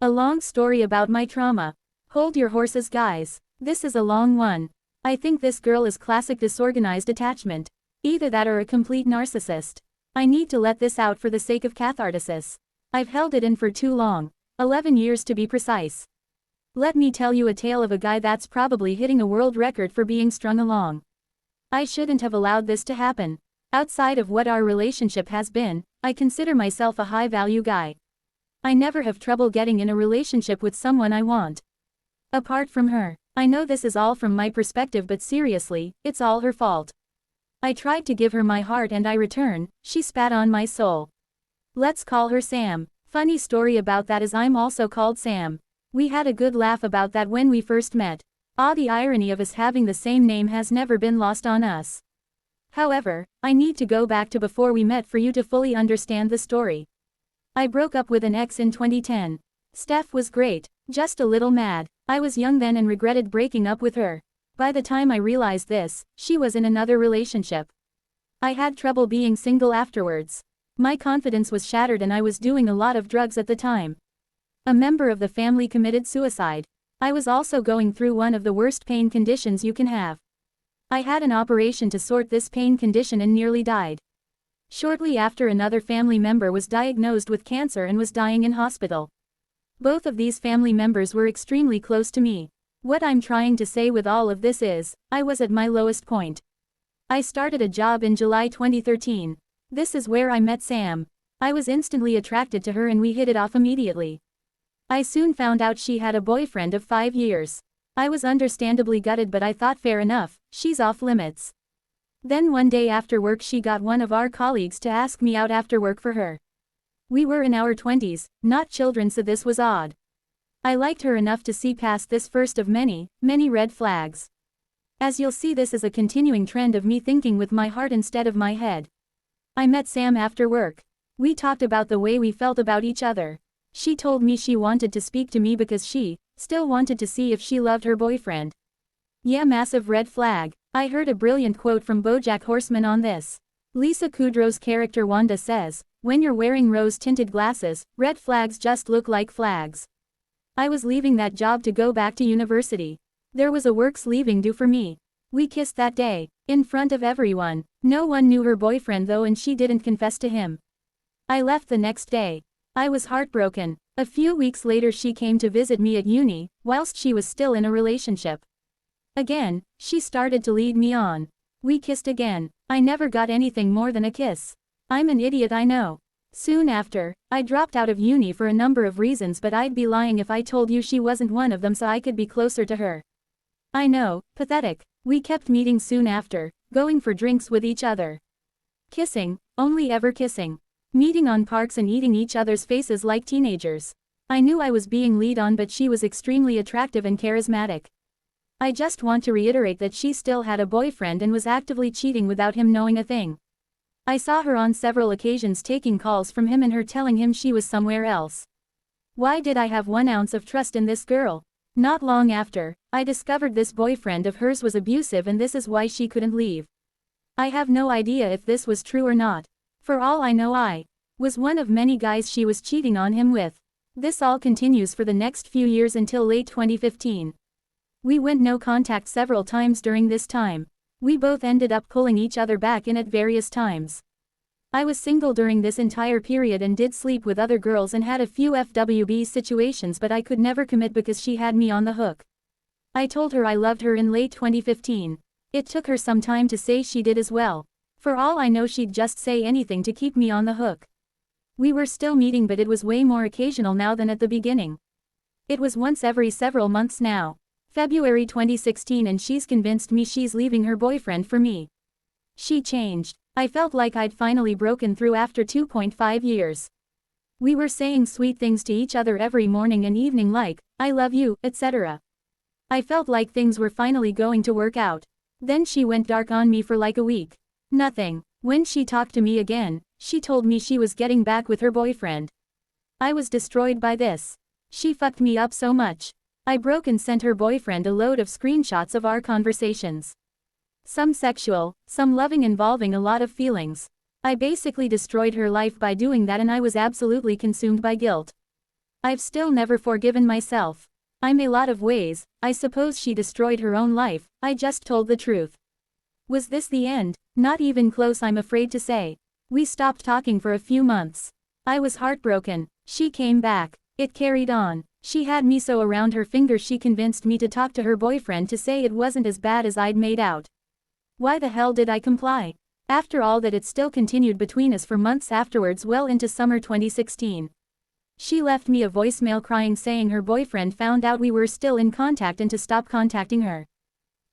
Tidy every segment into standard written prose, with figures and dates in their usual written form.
A long story about my trauma. Hold your horses, guys. This is a long one. I think this girl is classic disorganized attachment. Either that or a complete narcissist. I need to let this out for the sake of catharsis. I've held it in for too long. 11 years to be precise. Let me tell you a tale of a guy that's probably hitting a world record for being strung along. I shouldn't have allowed this to happen. Outside of what our relationship has been, I consider myself a high-value guy. I never have trouble getting in a relationship with someone I want. Apart from her. I know this is all from my perspective, but seriously, it's all her fault. I tried to give her my heart and I return, she spat on my soul. Let's call her Sam. Funny story about that is I'm also called Sam. We had a good laugh about that when we first met. The irony of us having the same name has never been lost on us. However, I need to go back to before we met for you to fully understand the story. I broke up with an ex in 2010. Steph was great, just a little mad. I was young then and regretted breaking up with her. By the time I realized this, she was in another relationship. I had trouble being single afterwards. My confidence was shattered and I was doing a lot of drugs at the time. A member of the family committed suicide. I was also going through one of the worst pain conditions you can have. I had an operation to sort this pain condition and nearly died. Shortly after, another family member was diagnosed with cancer and was dying in hospital. Both of these family members were extremely close to me. What I'm trying to say with all of this is, I was at my lowest point. I started a job in July 2013. This is where I met Sam. I was instantly attracted to her and we hit it off immediately. I soon found out she had a boyfriend of 5 years. I was understandably gutted, but I thought fair enough, she's off limits. Then one day after work she got one of our colleagues to ask me out after work for her. We were in our 20s, not children, so this was odd. I liked her enough to see past this first of many, many red flags. As you'll see, this is a continuing trend of me thinking with my heart instead of my head. I met Sam after work. We talked about the way we felt about each other. She told me she wanted to speak to me because she still wanted to see if she loved her boyfriend. Yeah, massive red flag. I heard a brilliant quote from BoJack Horseman on this. Lisa Kudrow's character Wanda says, "When you're wearing rose-tinted glasses, red flags just look like flags." I was leaving that job to go back to university. There was a works leaving due for me. We kissed that day, in front of everyone. No one knew her boyfriend though, and she didn't confess to him. I left the next day. I was heartbroken. A few weeks later she came to visit me at uni, whilst she was still in a relationship. Again, she started to lead me on. We kissed again. I never got anything more than a kiss. I'm an idiot, I know. Soon after, I dropped out of uni for a number of reasons, but I'd be lying if I told you she wasn't one of them, so I could be closer to her. I know, pathetic. We kept meeting soon after, going for drinks with each other. Kissing, only ever kissing. Meeting on parks and eating each other's faces like teenagers. I knew I was being lead on, but she was extremely attractive and charismatic. I just want to reiterate that she still had a boyfriend and was actively cheating without him knowing a thing. I saw her on several occasions taking calls from him and her telling him she was somewhere else. Why did I have 1 ounce of trust in this girl? Not long after, I discovered this boyfriend of hers was abusive, and this is why she couldn't leave. I have no idea if this was true or not. For all I know, I was one of many guys she was cheating on him with. This all continues for the next few years until late 2015. We went no contact several times during this time. We both ended up pulling each other back in at various times. I was single during this entire period and did sleep with other girls and had a few FWB situations, but I could never commit because she had me on the hook. I told her I loved her in late 2015. It took her some time to say she did as well. For all I know, she'd just say anything to keep me on the hook. We were still meeting, but it was way more occasional now than at the beginning. It was once every several months now. February 2016, and she's convinced me she's leaving her boyfriend for me. She changed. I felt like I'd finally broken through after 2.5 years. We were saying sweet things to each other every morning and evening like, "I love you," etc. I felt like things were finally going to work out. Then she went dark on me for like a week. Nothing. When she talked to me again, she told me she was getting back with her boyfriend. I was destroyed by this. She fucked me up so much. I broke and sent her boyfriend a load of screenshots of our conversations. Some sexual, some loving, involving a lot of feelings. I basically destroyed her life by doing that, and I was absolutely consumed by guilt. I've still never forgiven myself. I'm a lot of ways, I suppose she destroyed her own life, I just told the truth. Was this the end? Not even close, I'm afraid to say. We stopped talking for a few months. I was heartbroken. She came back. It carried on. She had me so around her finger she convinced me to talk to her boyfriend to say it wasn't as bad as I'd made out. Why the hell did I comply? After all that, it still continued between us for months afterwards, well into summer 2016. She left me a voicemail crying saying her boyfriend found out we were still in contact and to stop contacting her.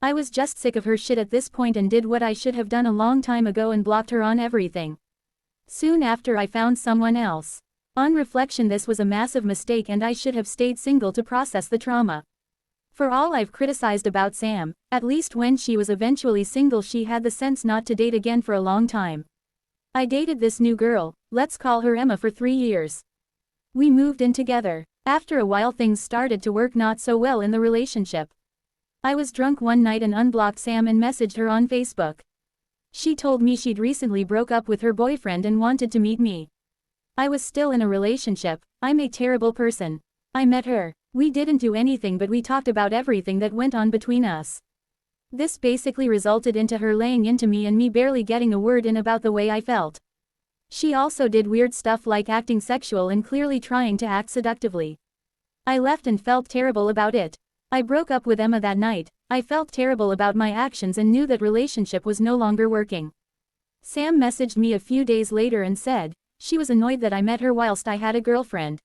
I was just sick of her shit at this point and did what I should have done a long time ago and blocked her on everything. Soon after I found someone else. On reflection, this was a massive mistake and I should have stayed single to process the trauma. For all I've criticized about Sam, at least when she was eventually single she had the sense not to date again for a long time. I dated this new girl, let's call her Emma, for 3 years. We moved in together. After a while things started to work not so well in the relationship. I was drunk one night and unblocked Sam and messaged her on Facebook. She told me she'd recently broke up with her boyfriend and wanted to meet me. I was still in a relationship. I'm a terrible person. I met her. We didn't do anything but we talked about everything that went on between us. This basically resulted into her laying into me and me barely getting a word in about the way I felt. She also did weird stuff like acting sexual and clearly trying to act seductively. I left and felt terrible about it. I broke up with Emma that night. I felt terrible about my actions and knew that relationship was no longer working. Sam messaged me a few days later and said she was annoyed that I met her whilst I had a girlfriend.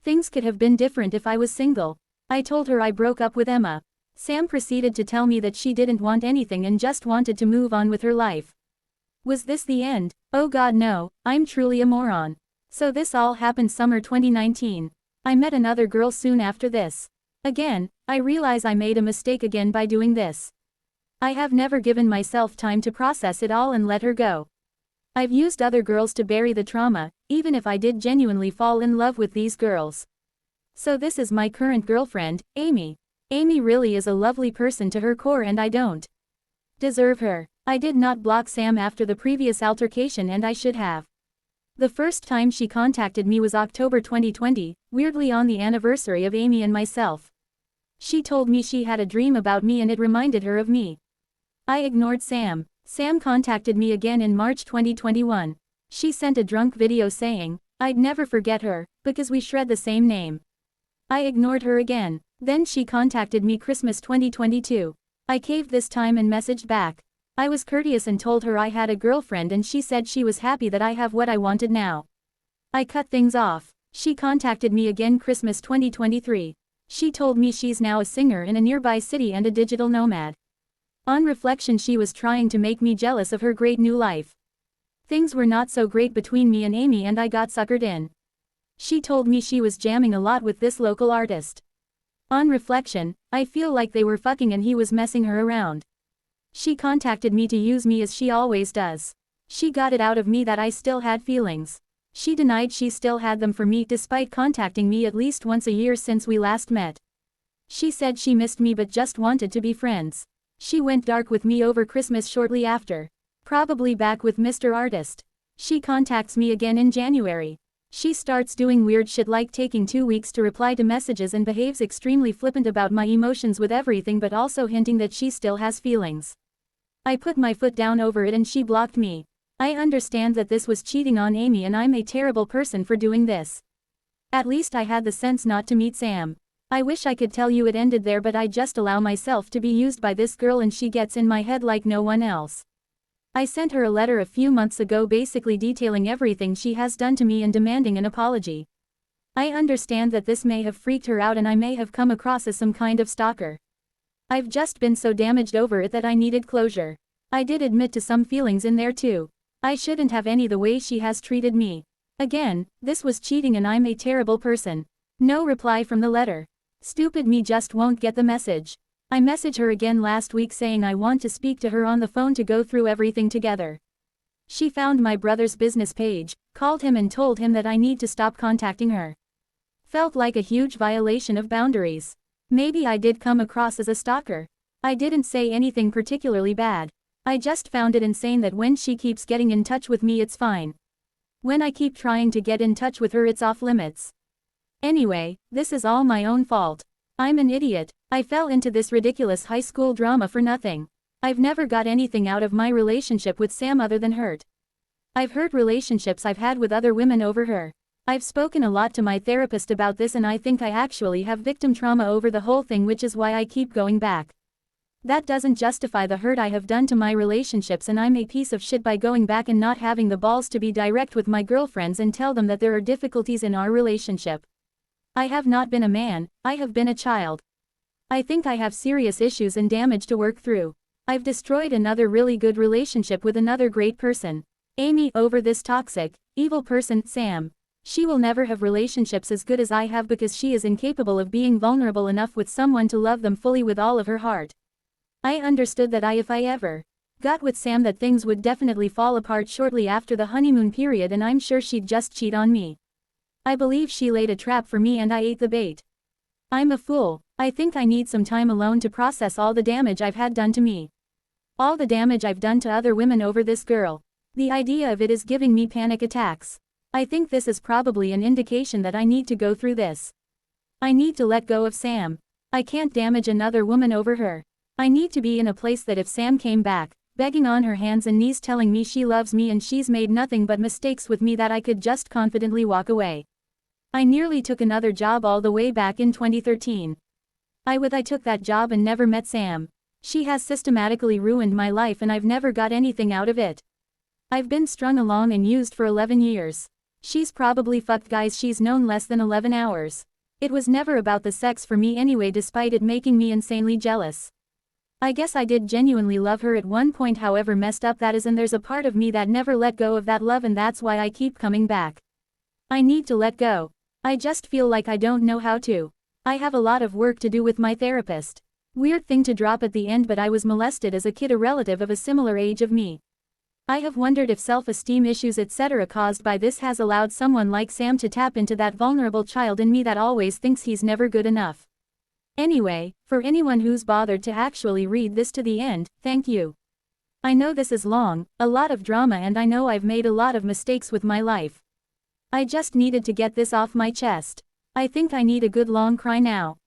Things could have been different if I was single. I told her I broke up with Emma. Sam proceeded to tell me that she didn't want anything and just wanted to move on with her life. Was this the end? Oh God, no, I'm truly a moron. So this all happened summer 2019. I met another girl soon after this. Again, I realize I made a mistake again by doing this. I have never given myself time to process it all and let her go. I've used other girls to bury the trauma, even if I did genuinely fall in love with these girls. So this is my current girlfriend, Amy. Amy really is a lovely person to her core and I don't deserve her. I did not block Sam after the previous altercation and I should have. The first time she contacted me was October 2020, weirdly on the anniversary of Amy and myself. She told me she had a dream about me and it reminded her of me. I ignored Sam. Sam contacted me again in March 2021. She sent a drunk video saying I'd never forget her, because we shred the same name. I ignored her again. Then she contacted me Christmas 2022. I caved this time and messaged back. I was courteous and told her I had a girlfriend and she said she was happy that I have what I wanted now. I cut things off. She contacted me again Christmas 2023. She told me she's now a singer in a nearby city and a digital nomad. On reflection, she was trying to make me jealous of her great new life. Things were not so great between me and Amy and I got suckered in. She told me she was jamming a lot with this local artist. On reflection, I feel like they were fucking and he was messing her around. She contacted me to use me as she always does. She got it out of me that I still had feelings. She denied she still had them for me despite contacting me at least once a year since we last met. She said she missed me but just wanted to be friends. She went dark with me over Christmas shortly after. Probably back with Mr. Artist. She contacts me again in January. She starts doing weird shit like taking 2 weeks to reply to messages and behaves extremely flippant about my emotions with everything but also hinting that she still has feelings. I put my foot down over it and she blocked me. I understand that this was cheating on Amy and I'm a terrible person for doing this. At least I had the sense not to meet Sam. I wish I could tell you it ended there but I just allow myself to be used by this girl and she gets in my head like no one else. I sent her a letter a few months ago basically detailing everything she has done to me and demanding an apology. I understand that this may have freaked her out and I may have come across as some kind of stalker. I've just been so damaged over it that I needed closure. I did admit to some feelings in there too. I shouldn't have any the way she has treated me. Again, this was cheating and I'm a terrible person. No reply from the letter. Stupid me just won't get the message. I messaged her again last week saying I want to speak to her on the phone to go through everything together. She found my brother's business page, called him and told him that I need to stop contacting her. Felt like a huge violation of boundaries. Maybe I did come across as a stalker. I didn't say anything particularly bad. I just found it insane that when she keeps getting in touch with me it's fine. When I keep trying to get in touch with her it's off limits. Anyway, this is all my own fault. I'm an idiot. I fell into this ridiculous high school drama for nothing. I've never got anything out of my relationship with Sam other than hurt. I've hurt relationships I've had with other women over her. I've spoken a lot to my therapist about this and I think I actually have victim trauma over the whole thing, which is why I keep going back. That doesn't justify the hurt I have done to my relationships, and I'm a piece of shit by going back and not having the balls to be direct with my girlfriends and tell them that there are difficulties in our relationship. I have not been a man, I have been a child. I think I have serious issues and damage to work through. I've destroyed another really good relationship with another great person, Amy, over this toxic, evil person, Sam. She will never have relationships as good as I have because she is incapable of being vulnerable enough with someone to love them fully with all of her heart. I understood that if I ever got with Sam, that things would definitely fall apart shortly after the honeymoon period, and I'm sure she'd just cheat on me. I believe she laid a trap for me and I ate the bait. I'm a fool. I think I need some time alone to process all the damage I've had done to me. All the damage I've done to other women over this girl. The idea of it is giving me panic attacks. I think this is probably an indication that I need to go through this. I need to let go of Sam. I can't damage another woman over her. I need to be in a place that if Sam came back, begging on her hands and knees telling me she loves me and she's made nothing but mistakes with me, that I could just confidently walk away. I nearly took another job all the way back in 2013. I took that job and never met Sam. She has systematically ruined my life and I've never got anything out of it. I've been strung along and used for 11 years. She's probably fucked guys she's known less than 11 hours. It was never about the sex for me anyway, despite it making me insanely jealous. I guess I did genuinely love her at one point, however messed up that is, and there's a part of me that never let go of that love, and that's why I keep coming back. I need to let go. I just feel like I don't know how to. I have a lot of work to do with my therapist. Weird thing to drop at the end, but I was molested as a kid, a relative of a similar age of me. I have wondered if self-esteem issues etc. caused by this has allowed someone like Sam to tap into that vulnerable child in me that always thinks he's never good enough. Anyway, for anyone who's bothered to actually read this to the end, thank you. I know this is long, a lot of drama, and I know I've made a lot of mistakes with my life. I just needed to get this off my chest. I think I need a good long cry now.